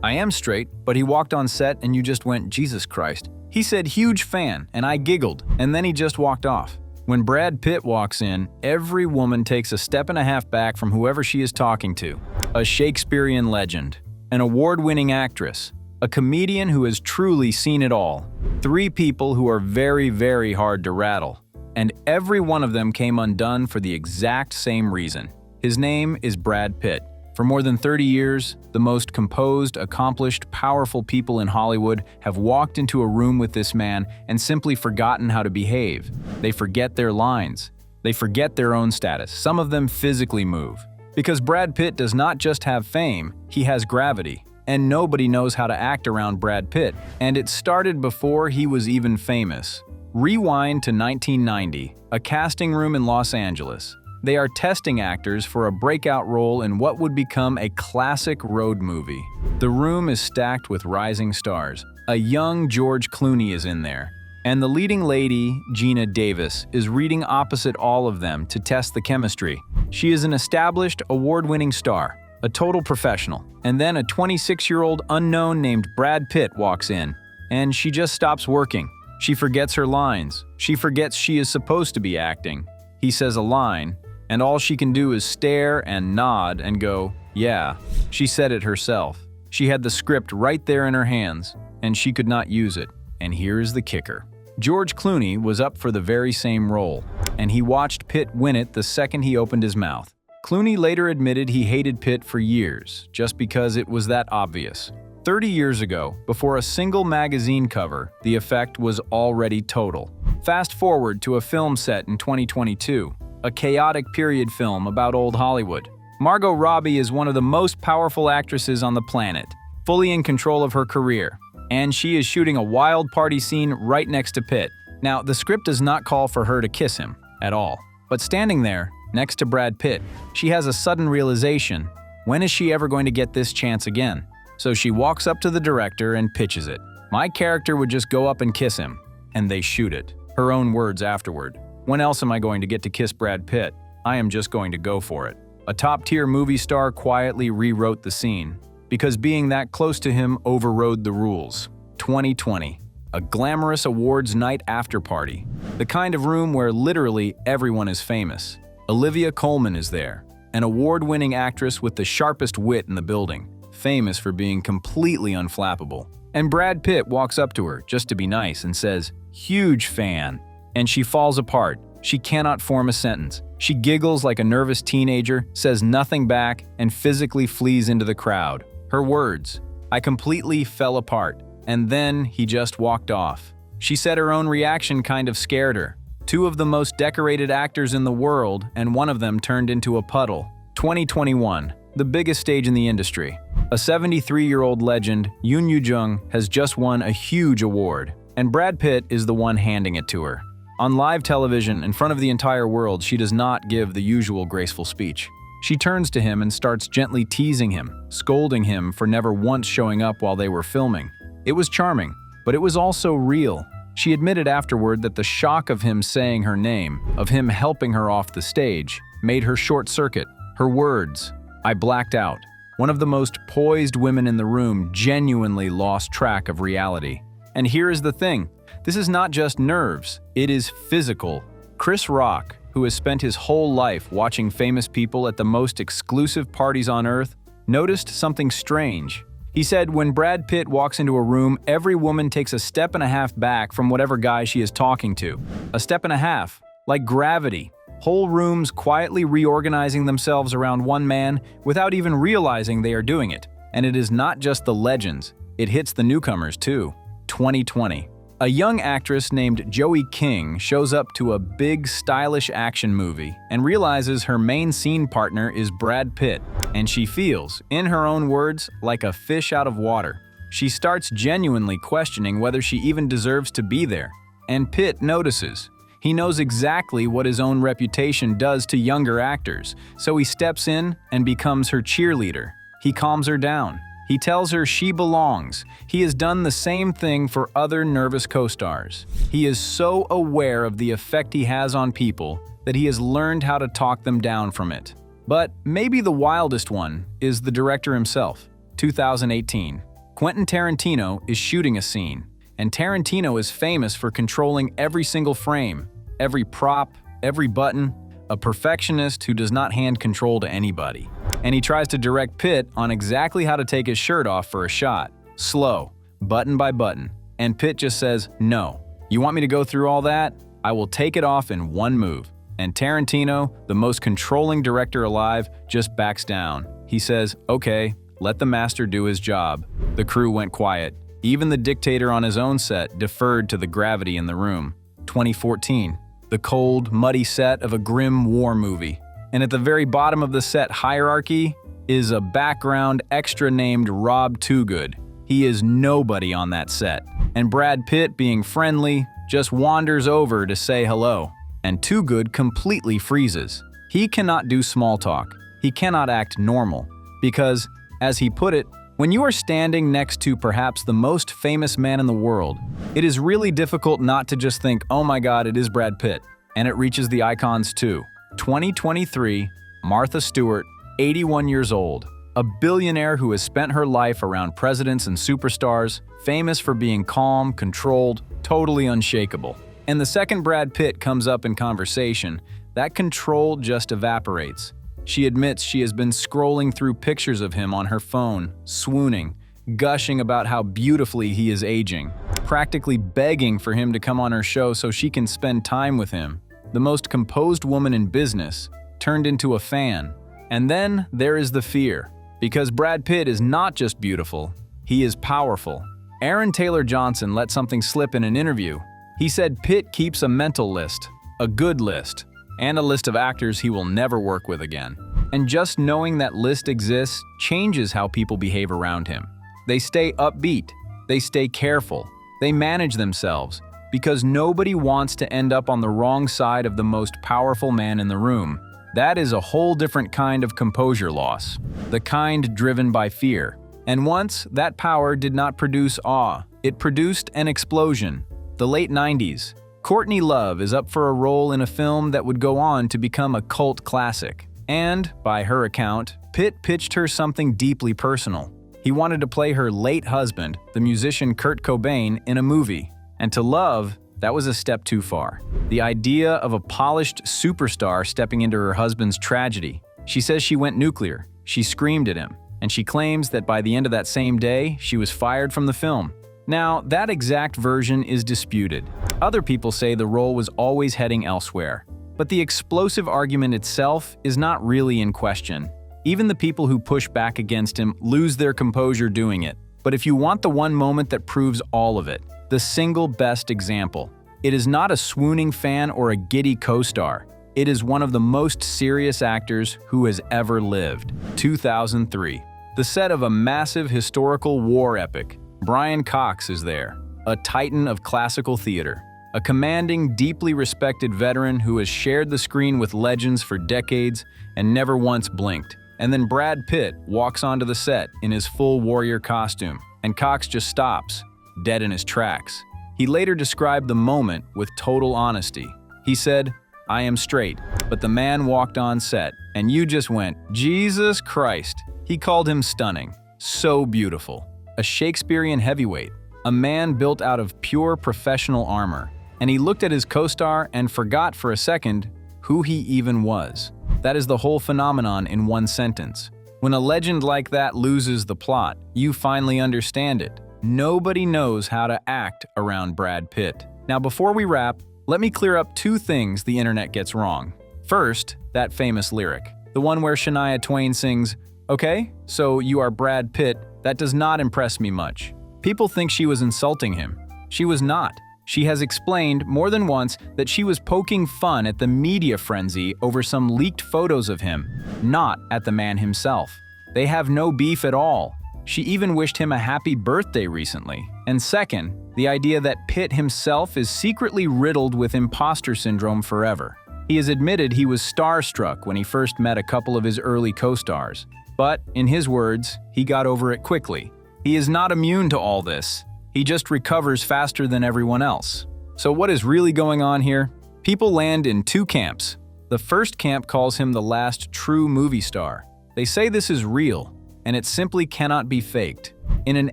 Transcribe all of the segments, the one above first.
I am straight, but he walked on set and you just went, Jesus Christ. He said, huge fan, and I giggled, and then he just walked off. When Brad Pitt walks in, every woman takes a step and a half back from whoever she is talking to. A Shakespearean legend, an award-winning actress, a comedian who has truly seen it all. 3 people who are very, very hard to rattle. And every one of them came undone for the exact same reason. His name is Brad Pitt. For more than 30 years, the most composed, accomplished, powerful people in Hollywood have walked into a room with this man and simply forgotten how to behave. They forget their lines. They forget their own status. Some of them physically move. Because Brad Pitt does not just have fame, he has gravity. And nobody knows how to act around Brad Pitt. And it started before he was even famous. Rewind to 1990, a casting room in Los Angeles. They are testing actors for a breakout role in what would become a classic road movie. The room is stacked with rising stars. A young George Clooney is in there. And the leading lady, Gina Davis, is reading opposite all of them to test the chemistry. She is an established, award-winning star, a total professional. And then a 26-year-old unknown named Brad Pitt walks in. And she just stops working. She forgets her lines. She forgets she is supposed to be acting. He says a line, and all she can do is stare and nod and go, yeah. She said it herself. She had the script right there in her hands, and she could not use it. And here is the kicker. George Clooney was up for the very same role, and he watched Pitt win it the second he opened his mouth. Clooney later admitted he hated Pitt for years, just because it was that obvious. 30 years ago, before a single magazine cover, the effect was already total. Fast forward to a film set in 2022. A chaotic period film about old Hollywood. Margot Robbie is one of the most powerful actresses on the planet, fully in control of her career, and she is shooting a wild party scene right next to Pitt. Now, the script does not call for her to kiss him at all, but standing there, next to Brad Pitt, she has a sudden realization, when is she ever going to get this chance again? So she walks up to the director and pitches it. My character would just go up and kiss him, and they shoot it. Her own words afterward. When else am I going to get to kiss Brad Pitt? I am just going to go for it. A top-tier movie star quietly rewrote the scene, because being that close to him overrode the rules. 2020. A glamorous awards night after party. The kind of room where literally everyone is famous. Olivia Colman is there, an award-winning actress with the sharpest wit in the building, famous for being completely unflappable. And Brad Pitt walks up to her just to be nice and says, huge fan. And she falls apart. She cannot form a sentence. She giggles like a nervous teenager, says nothing back, and physically flees into the crowd. Her words, I completely fell apart. And then he just walked off. She said her own reaction kind of scared her. 2 of the most decorated actors in the world, and one of them turned into a puddle. 2021, the biggest stage in the industry. A 73-year-old legend, Yoon Yoo-jung, has just won a huge award. And Brad Pitt is the one handing it to her. On live television, in front of the entire world, she does not give the usual graceful speech. She turns to him and starts gently teasing him, scolding him for never once showing up while they were filming. It was charming, but it was also real. She admitted afterward that the shock of him saying her name, of him helping her off the stage, made her short-circuit. Her words, I blacked out. One of the most poised women in the room genuinely lost track of reality. And here is the thing. This is not just nerves, it is physical. Chris Rock, who has spent his whole life watching famous people at the most exclusive parties on earth, noticed something strange. He said when Brad Pitt walks into a room, every woman takes a step and a half back from whatever guy she is talking to. A step and a half, like gravity. Whole rooms quietly reorganizing themselves around one man without even realizing they are doing it. And it is not just the legends, it hits the newcomers too. 2020. A young actress named Joey King shows up to a big, stylish action movie and realizes her main scene partner is Brad Pitt, and she feels, in her own words, like a fish out of water. She starts genuinely questioning whether she even deserves to be there, and Pitt notices. He knows exactly what his own reputation does to younger actors, so he steps in and becomes her cheerleader. He calms her down. He tells her she belongs. He has done the same thing for other nervous co-stars. He is so aware of the effect he has on people that he has learned how to talk them down from it. But maybe the wildest one is the director himself. 2018. Quentin Tarantino is shooting a scene, and Tarantino is famous for controlling every single frame, every prop, every button, a perfectionist who does not hand control to anybody. And he tries to direct Pitt on exactly how to take his shirt off for a shot, slow, button by button, and Pitt just says, "No. You want me to go through all that? I will take it off in one move." And Tarantino, the most controlling director alive, just backs down. He says, "Okay, let the master do his job." The crew went quiet. Even the dictator on his own set deferred to the gravity in the room. 2014. The cold, muddy set of a grim war movie. And at the very bottom of the set hierarchy is a background extra named Rob Toogood. He is nobody on that set. And Brad Pitt, being friendly, just wanders over to say hello. And Toogood completely freezes. He cannot do small talk. He cannot act normal. Because, as he put it, when you are standing next to perhaps the most famous man in the world, it is really difficult not to just think, "Oh my God, it is Brad Pitt." And it reaches the icons too. 2023, Martha Stewart, 81 years old, a billionaire who has spent her life around presidents and superstars, famous for being calm, controlled, totally unshakable. And the second Brad Pitt comes up in conversation, that control just evaporates. She admits she has been scrolling through pictures of him on her phone, swooning, gushing about how beautifully he is aging, practically begging for him to come on her show so she can spend time with him. The most composed woman in business turned into a fan. And then there is the fear, because Brad Pitt is not just beautiful, he is powerful. Aaron Taylor Johnson let something slip in an interview. He said Pitt keeps a mental list, a good list, and a list of actors he will never work with again. And just knowing that list exists changes how people behave around him. They stay upbeat, they stay careful, they manage themselves, because nobody wants to end up on the wrong side of the most powerful man in the room. That is a whole different kind of composure loss, the kind driven by fear. And once, that power did not produce awe, it produced an explosion. The late 90s. Courtney Love is up for a role in a film that would go on to become a cult classic. And, by her account, Pitt pitched her something deeply personal. He wanted to play her late husband, the musician Kurt Cobain, in a movie. And to Love, that was a step too far. The idea of a polished superstar stepping into her husband's tragedy. She says she went nuclear. She screamed at him. And she claims that by the end of that same day, she was fired from the film. Now, that exact version is disputed. Other people say the role was always heading elsewhere. But the explosive argument itself is not really in question. Even the people who push back against him lose their composure doing it. But if you want the one moment that proves all of it, the single best example, it is not a swooning fan or a giddy co-star. It is one of the most serious actors who has ever lived. 2003. The set of a massive historical war epic. Brian Cox is there, a titan of classical theater, a commanding, deeply respected veteran who has shared the screen with legends for decades and never once blinked. And then Brad Pitt walks onto the set in his full warrior costume, and Cox just stops, dead in his tracks. He later described the moment with total honesty. He said, "I am straight, but the man walked on set, and you just went, Jesus Christ." He called him stunning, so beautiful. A Shakespearean heavyweight, a man built out of pure professional armor. And he looked at his co-star and forgot for a second who he even was. That is the whole phenomenon in one sentence. When a legend like that loses the plot, you finally understand it. Nobody knows how to act around Brad Pitt. Now before we wrap, let me clear up two things the internet gets wrong. First, that famous lyric, the one where Shania Twain sings, "Okay, so you are Brad Pitt, that does not impress me much." People think she was insulting him. She was not. She has explained more than once that she was poking fun at the media frenzy over some leaked photos of him, not at the man himself. They have no beef at all. She even wished him a happy birthday recently. And second, the idea that Pitt himself is secretly riddled with imposter syndrome forever. He has admitted he was starstruck when he first met a couple of his early co-stars. But, in his words, he got over it quickly. He is not immune to all this. He just recovers faster than everyone else. So what is really going on here? People land in two camps. The first camp calls him the last true movie star. They say this is real, and it simply cannot be faked. In an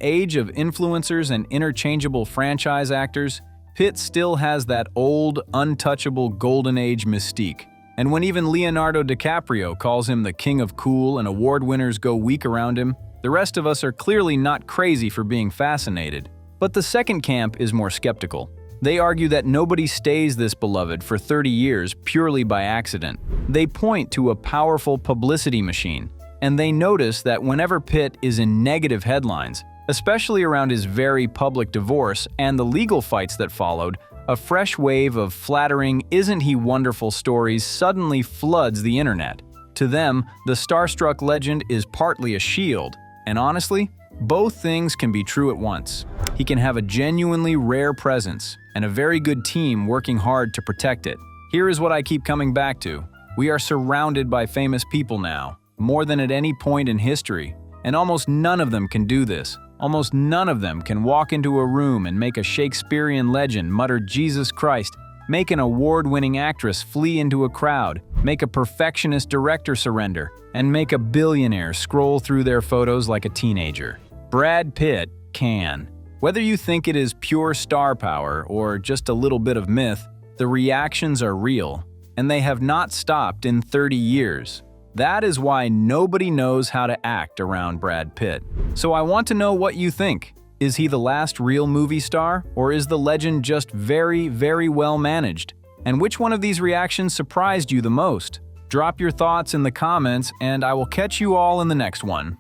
age of influencers and interchangeable franchise actors, Pitt still has that old, untouchable golden age mystique. And when even Leonardo DiCaprio calls him the king of cool and award winners go weak around him, the rest of us are clearly not crazy for being fascinated. But the second camp is more skeptical. They argue that nobody stays this beloved for 30 years purely by accident. They point to a powerful publicity machine, and they notice that whenever Pitt is in negative headlines, especially around his very public divorce and the legal fights that followed, a fresh wave of flattering "isn't he wonderful" stories suddenly floods the internet. To them, the starstruck legend is partly a shield, and honestly, both things can be true at once. He can have a genuinely rare presence and a very good team working hard to protect it. Here is what I keep coming back to. We are surrounded by famous people now, more than at any point in history, and almost none of them can do this. Almost none of them can walk into a room and make a Shakespearean legend mutter "Jesus Christ," make an award-winning actress flee into a crowd, make a perfectionist director surrender, and make a billionaire scroll through their photos like a teenager. Brad Pitt can. Whether you think it is pure star power or just a little bit of myth, the reactions are real, and they have not stopped in 30 years. That is why nobody knows how to act around Brad Pitt. So I want to know what you think. Is he the last real movie star, or is the legend just very, very well managed? And which one of these reactions surprised you the most? Drop your thoughts in the comments, and I will catch you all in the next one.